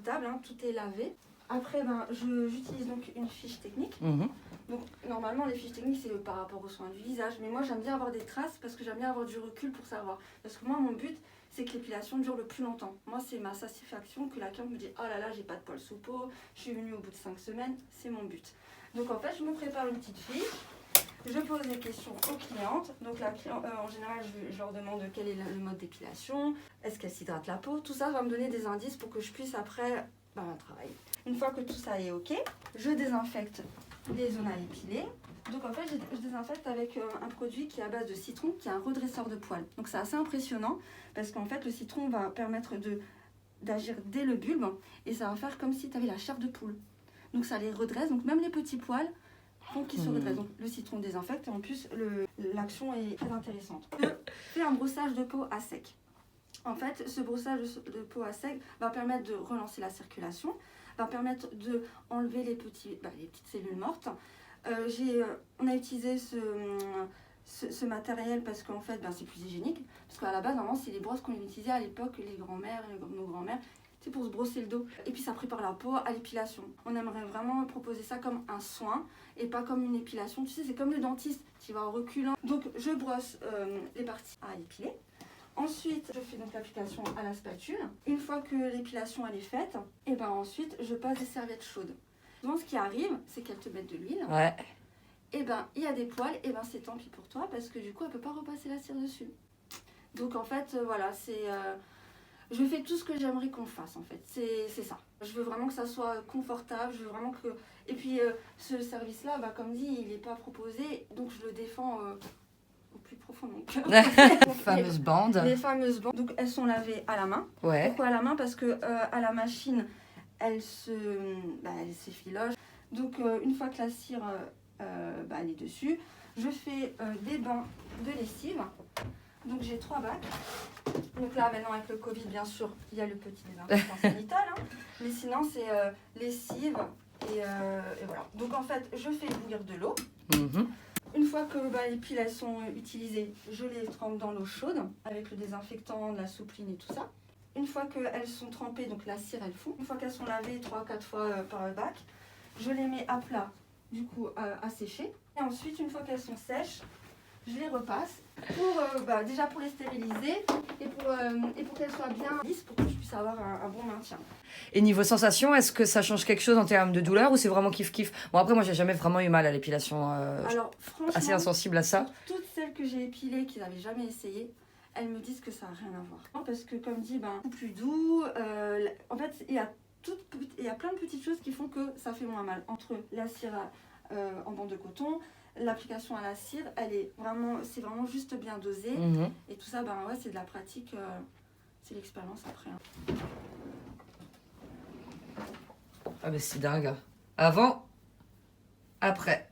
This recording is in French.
Table, hein, tout est lavé. Après, j'utilise donc une fiche technique. Donc, normalement, les fiches techniques, c'est par rapport aux soins du visage. Mais moi, j'aime bien avoir des traces parce que j'aime bien avoir du recul pour savoir. Parce que moi, mon but, c'est que l'épilation dure le plus longtemps. Moi, c'est ma satisfaction que la cliente me dit « Oh là là, j'ai pas de poils sous peau, je suis venue au bout de 5 semaines. » C'est mon but. Donc, en fait, je me prépare une petite fiche. Je pose des questions aux clientes. Donc, la cliente, en général, je leur demande quel est le mode d'épilation, est-ce qu'elle s'hydrate la peau. Tout ça va me donner des indices pour que je puisse après travailler. Une fois que tout ça est OK, je désinfecte les zones à épiler. Donc en fait, je désinfecte avec un produit qui est à base de citron, qui est un redresseur de poils. Donc c'est assez impressionnant parce qu'en fait, le citron va permettre d'agir dès le bulbe et ça va faire comme si tu avais la chair de poule. Donc ça les redresse, donc même les petits poils font qu'ils se redressent. Donc le citron désinfecte et en plus, l'action est très intéressante. Je fais un brossage de peau à sec. En fait, ce brossage de peau à sec va permettre de relancer la circulation, va permettre d'enlever les petites cellules mortes. On a utilisé ce matériel parce qu'en fait, c'est plus hygiénique. Parce qu'à la base, normalement, c'est les brosses qu'on utilisait à l'époque, les grands-mères, nos grands-mères. C'est pour se brosser le dos. Et puis, ça prépare la peau à l'épilation. On aimerait vraiment proposer ça comme un soin et pas comme une épilation. Tu sais, c'est comme le dentiste qui va en reculant. Donc, je brosse les parties à épiler. Ensuite, je fais donc l'application à la spatule. Une fois que l'épilation elle est faite, et ensuite je passe des serviettes chaudes. Souvent ce qui arrive, c'est qu'elles te mettent de l'huile. Ouais. Et il y a des poils, et c'est tant pis pour toi parce que du coup elle peut pas repasser la cire dessus. Donc en fait voilà, je fais tout ce que j'aimerais qu'on fasse en fait. C'est ça. Je veux vraiment que ça soit confortable, je veux vraiment que. Et puis ce service-là, comme dit, il n'est pas proposé, donc je le défends. Au plus profond de mon cœur. Fameuse bande. Les fameuses bandes. Donc elles sont lavées à la main. Ouais. Pourquoi à la main? Parce que à la machine, elles s'effilochent. Donc une fois que la cire elle est dessus, je fais des bains de lessive. Donc j'ai 3 bacs. Donc là maintenant avec le Covid bien sûr, il y a le petit désinfectant sanitaire. Mais sinon c'est lessive et voilà. Donc en fait je fais bouillir de l'eau. Une fois que les piles elles sont utilisées, je les trempe dans l'eau chaude avec le désinfectant, la soupline et tout ça. Une fois qu'elles sont trempées, donc la cire elle fond. Une fois qu'elles sont lavées 3-4 fois par le bac, je les mets à plat, du coup à sécher. Et ensuite, une fois qu'elles sont sèches, je les repasse pour, déjà pour les stériliser et pour qu'elles soient bien lisses pour que je puisse avoir un bon maintien. Et niveau sensation, est-ce que ça change quelque chose en termes de douleur ou c'est vraiment kiff-kiff? Bon, après, moi, j'ai jamais vraiment eu mal à l'épilation. Alors, franchement, assez insensible à ça. Toutes celles que j'ai épilées, qui n'avaient jamais essayé, elles me disent que ça n'a rien à voir. Parce que, comme dit, plus doux. En fait, il y a plein de petites choses qui font que ça fait moins mal. Entre la cire en bande de coton, l'application à la cire, c'est vraiment juste bien dosé. Et tout ça, c'est de la pratique, c'est l'expérience après. Ah, c'est dingue. Avant, après.